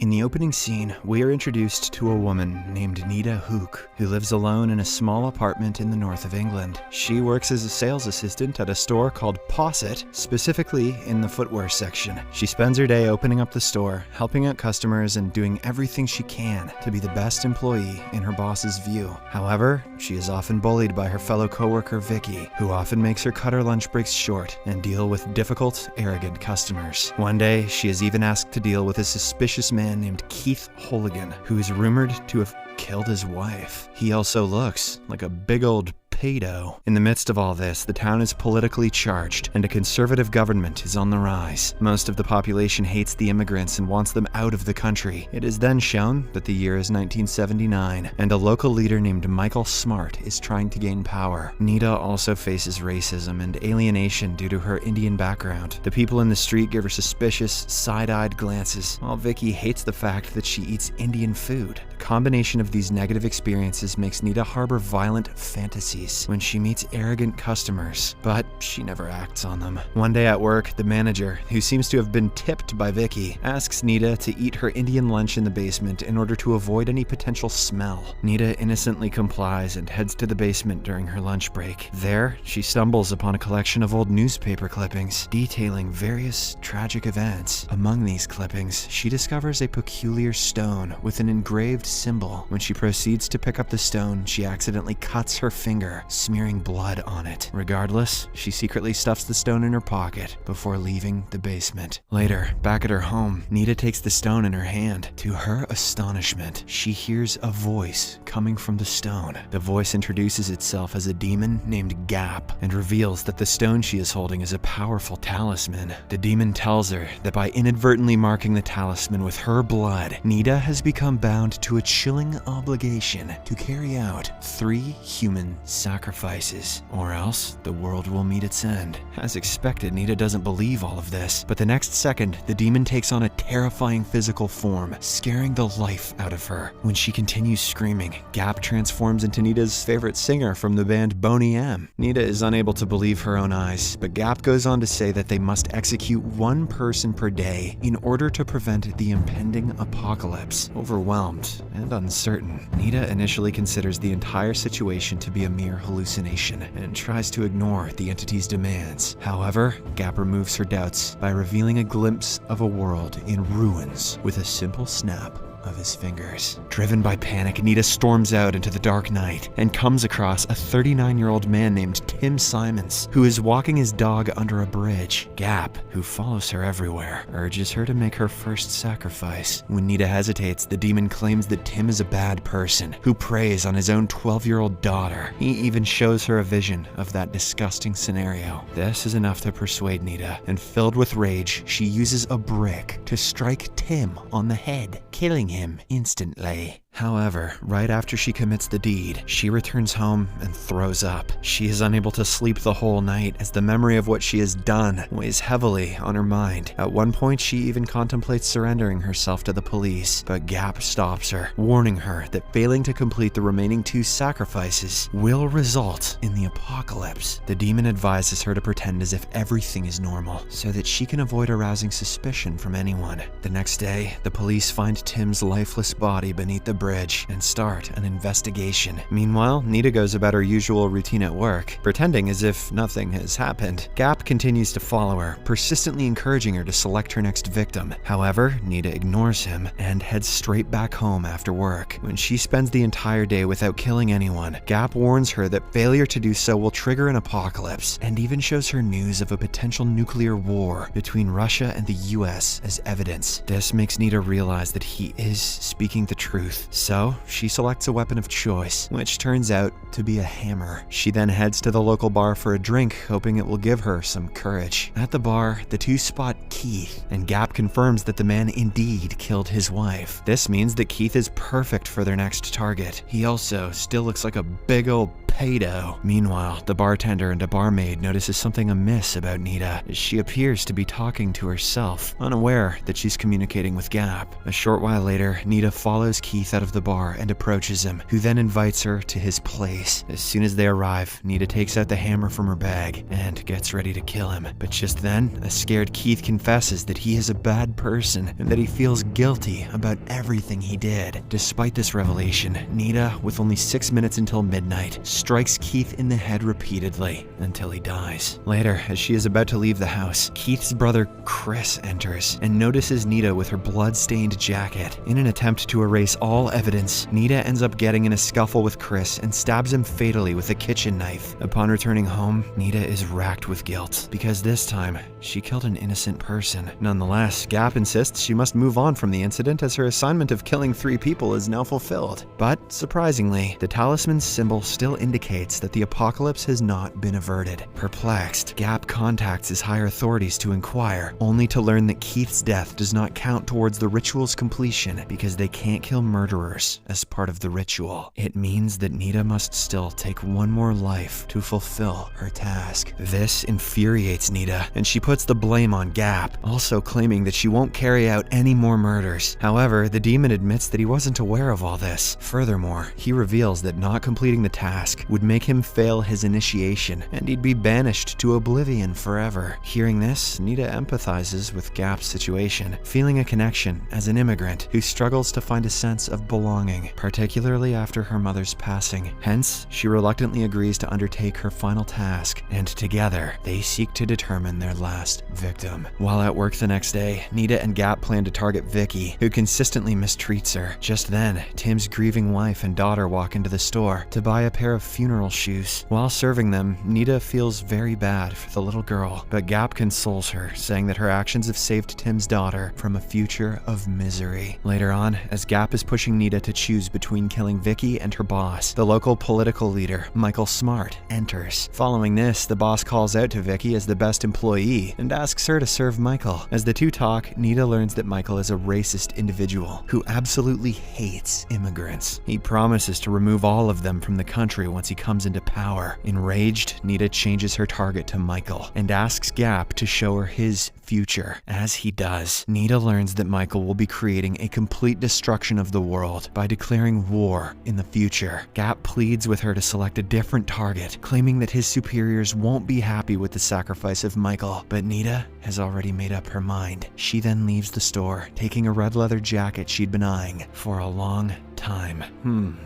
In the opening scene, we are introduced to a woman named Nita Hook, who lives alone in a small apartment in the north of England. She works as a sales assistant at a store called Posset, specifically in the footwear section. She spends her day opening up the store, helping out customers, and doing everything she can to be the best employee in her boss's view. However, she is often bullied by her fellow coworker Vicky, who often makes her cut her lunch breaks short and deal with difficult, arrogant customers. One day, she is even asked to deal with a suspicious man named Keith Holigan, who is rumored to have killed his wife. He also looks like a big old pedo. In the midst of all this, the town is politically charged, and a conservative government is on the rise. Most of the population hates the immigrants and wants them out of the country. It is then shown that the year is 1979, and a local leader named Michael Smart is trying to gain power. Nita also faces racism and alienation due to her Indian background. The people in the street give her suspicious, side-eyed glances, while Vicky hates the fact that she eats Indian food. The combination of these negative experiences makes Nita harbor violent fantasies when she meets arrogant customers, but she never acts on them. One day at work, the manager, who seems to have been tipped by Vicky, asks Nita to eat her Indian lunch in the basement in order to avoid any potential smell. Nita innocently complies and heads to the basement during her lunch break. There, she stumbles upon a collection of old newspaper clippings detailing various tragic events. Among these clippings, she discovers a peculiar stone with an engraved symbol. When she proceeds to pick up the stone, she accidentally cuts her finger, smearing blood on it. Regardless, she secretly stuffs the stone in her pocket before leaving the basement. Later, back at her home, Nita takes the stone in her hand. To her astonishment, she hears a voice coming from the stone. The voice introduces itself as a demon named Gap and reveals that the stone she is holding is a powerful talisman. The demon tells her that by inadvertently marking the talisman with her blood, Nita has become bound to a chilling obligation to carry out 3 human sacrifices, or else the world will meet its end. As expected, Nita doesn't believe all of this, but the next second, the demon takes on a terrifying physical form, scaring the life out of her. When she continues screaming, Gap transforms into Nita's favorite singer from the band Boney M. Nita is unable to believe her own eyes, but Gap goes on to say that they must execute 1 person per day in order to prevent the impending apocalypse. Overwhelmed and uncertain, Nita initially considers the entire situation to be a mere hallucination and tries to ignore the entity's demands. However, Gap removes her doubts by revealing a glimpse of a world in ruins with a simple snap of his fingers. Driven by panic, Nita storms out into the dark night and comes across a 39-year-old man named Tim Simons, who is walking his dog under a bridge. Gap, who follows her everywhere, urges her to make her first sacrifice. When Nita hesitates, the demon claims that Tim is a bad person who preys on his own 12-year-old daughter. He even shows her a vision of that disgusting scenario. This is enough to persuade Nita, and filled with rage, she uses a brick to strike Tim on the head, killing him instantly. However, right after she commits the deed, she returns home and throws up. She is unable to sleep the whole night as the memory of what she has done weighs heavily on her mind. At one point, she even contemplates surrendering herself to the police, but Gap stops her, warning her that failing to complete the remaining 2 sacrifices will result in the apocalypse. The demon advises her to pretend as if everything is normal, so that she can avoid arousing suspicion from anyone. The next day, the police find Tim's lifeless body beneath the bridge and start an investigation. Meanwhile, Nita goes about her usual routine at work, pretending as if nothing has happened. Gap continues to follow her, persistently encouraging her to select her next victim. However, Nita ignores him and heads straight back home after work. When she spends the entire day without killing anyone, Gap warns her that failure to do so will trigger an apocalypse, and even shows her news of a potential nuclear war between Russia and the US as evidence. This makes Nita realize that he is speaking the truth. So, she selects a weapon of choice, which turns out to be a hammer. She then heads to the local bar for a drink, hoping it will give her some courage. At the bar, the 2 spot Keith, and Gap confirms that the man indeed killed his wife. This means that Keith is perfect for their next target. He also still looks like a big old pedo. Meanwhile, the bartender and a barmaid notices something amiss about Nita, as she appears to be talking to herself, unaware that she's communicating with Gap. A short while later, Nita follows Keith out of the bar and approaches him, who then invites her to his place. As soon as they arrive, Nita takes out the hammer from her bag and gets ready to kill him. But just then, a scared Keith confesses that he is a bad person and that he feels guilty about everything he did. Despite this revelation, Nita, with only 6 minutes until midnight, strikes Keith in the head repeatedly until he dies. Later, as she is about to leave the house, Keith's brother Chris enters and notices Nita with her blood-stained jacket. In an attempt to erase all evidence, Nita ends up getting in a scuffle with Chris and stabs him fatally with a kitchen knife. Upon returning home, Nita is racked with guilt, because this time, she killed an innocent person. Nonetheless, Gap insists she must move on from the incident as her assignment of killing 3 people is now fulfilled. But, surprisingly, the talisman's symbol still indicates that the apocalypse has not been averted. Perplexed, Gap contacts his higher authorities to inquire, only to learn that Keith's death does not count towards the ritual's completion because they can't kill murderers as part of the ritual. It means that Nita must still take one more life to fulfill her task. This infuriates Nita, and she puts the blame on Gap, also claiming that she won't carry out any more murders. However, the demon admits that he wasn't aware of all this. Furthermore, he reveals that not completing the task would make him fail his initiation, and he'd be banished to oblivion forever. Hearing this, Nita empathizes with Gap's situation, feeling a connection as an immigrant who struggles to find a sense of belonging, particularly after her mother's passing. Hence, she reluctantly agrees to undertake her final task, and together, they seek to determine their last victim. While at work the next day, Nita and Gap plan to target Vicky, who consistently mistreats her. Just then, Tim's grieving wife and daughter walk into the store to buy a pair of funeral shoes. While serving them, Nita feels very bad for the little girl, but Gap consoles her, saying that her actions have saved Tim's daughter from a future of misery. Later on, as Gap is pushing Nita to choose between killing Vicky and her boss, the local political leader, Michael Smart, enters. Following this, the boss calls out to Vicky as the best employee and asks her to serve Michael. As the two talk, Nita learns that Michael is a racist individual who absolutely hates immigrants. He promises to remove all of them from the country once he comes into power. Enraged, Nita changes her target to Michael and asks Gap to show her his future. As he does, Nita learns that Michael will be creating a complete destruction of the world by declaring war in the future. Gap pleads with her to select a different target, claiming that his superiors won't be happy with the sacrifice of Michael, but Nita has already made up her mind. She then leaves the store, taking a red leather jacket she'd been eyeing for a long time.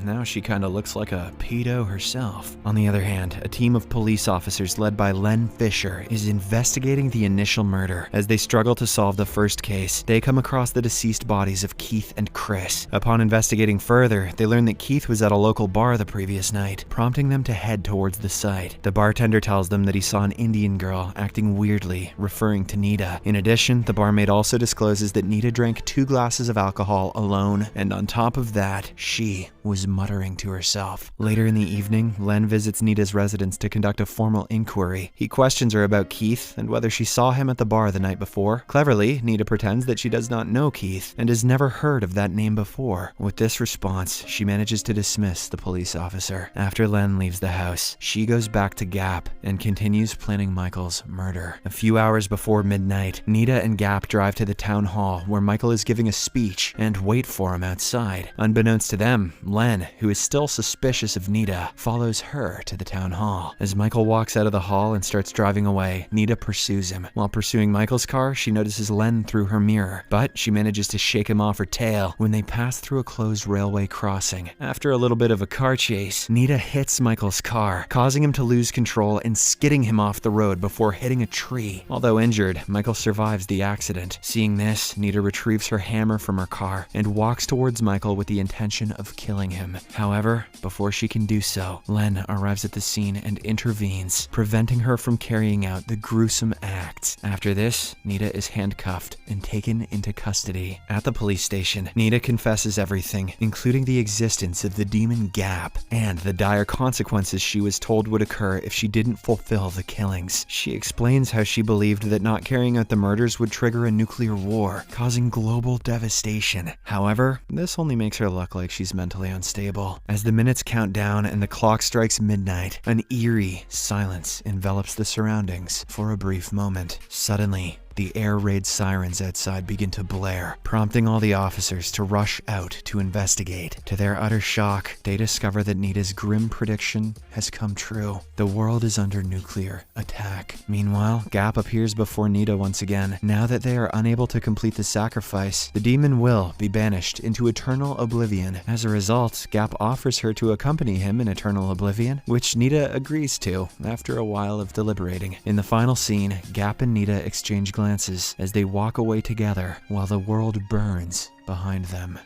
Now she kinda looks like a pedo herself. On the other hand, a team of police officers led by Len Fisher is investigating the initial murder. As they struggle to solve the first case, they come across the deceased bodies of Keith and Chris. Upon investigating further, they learn that Keith was at a local bar the previous night, prompting them to head towards the site. The bartender tells them that he saw an Indian girl acting weirdly, referring to Nita. In addition, the barmaid also discloses that Nita drank 2 glasses of alcohol alone, and on top of that, she was muttering to herself. Later in the evening, Len visits Nita's residence to conduct a formal inquiry. He questions her about Keith and whether she saw him at the bar the night before. Cleverly, Nita pretends that she does not know Keith and has never heard of that name before. With this response, she manages to dismiss the police officer. After Len leaves the house, she goes back to Gap and continues planning Michael's murder. A few hours before midnight, Nita and Gap drive to the town hall where Michael is giving a speech and wait for him outside. Unbeknownst to them, Len, who is still suspicious of Nita, follows her to the town hall. As Michael walks out of the hall and starts driving away, Nita pursues him. While pursuing Michael's car, she notices Len through her mirror, but she manages to shake him off her tail when they pass through a closed railway crossing. After a little bit of a car chase, Nita hits Michael's car, causing him to lose control and skidding him off the road before hitting a tree. Although injured, Michael survives the accident. Seeing this, Nita retrieves her hammer from her car and walks towards Michael with the intention of killing him. However, before she can do so, Len arrives at the scene and intervenes, preventing her from carrying out the gruesome acts. After this, Nita is handcuffed and taken into custody. At the police station, Nita confesses everything, including the existence of the demon Gap and the dire consequences she was told would occur if she didn't fulfill the killings. She explains how she believed that not carrying out the murders would trigger a nuclear war, causing global devastation. However, this only makes her look look like she's mentally unstable. As the minutes count down and the clock strikes midnight, an eerie silence envelops the surroundings for a brief moment. Suddenly, the air raid sirens outside begin to blare, prompting all the officers to rush out to investigate. To their utter shock, they discover that Nita's grim prediction has come true. The world is under nuclear attack. Meanwhile, Gap appears before Nita once again. Now that they are unable to complete the sacrifice, the demon will be banished into eternal oblivion. As a result, Gap offers her to accompany him in eternal oblivion, which Nita agrees to after a while of deliberating. In the final scene, Gap and Nita exchange glances as they walk away together while the world burns behind them.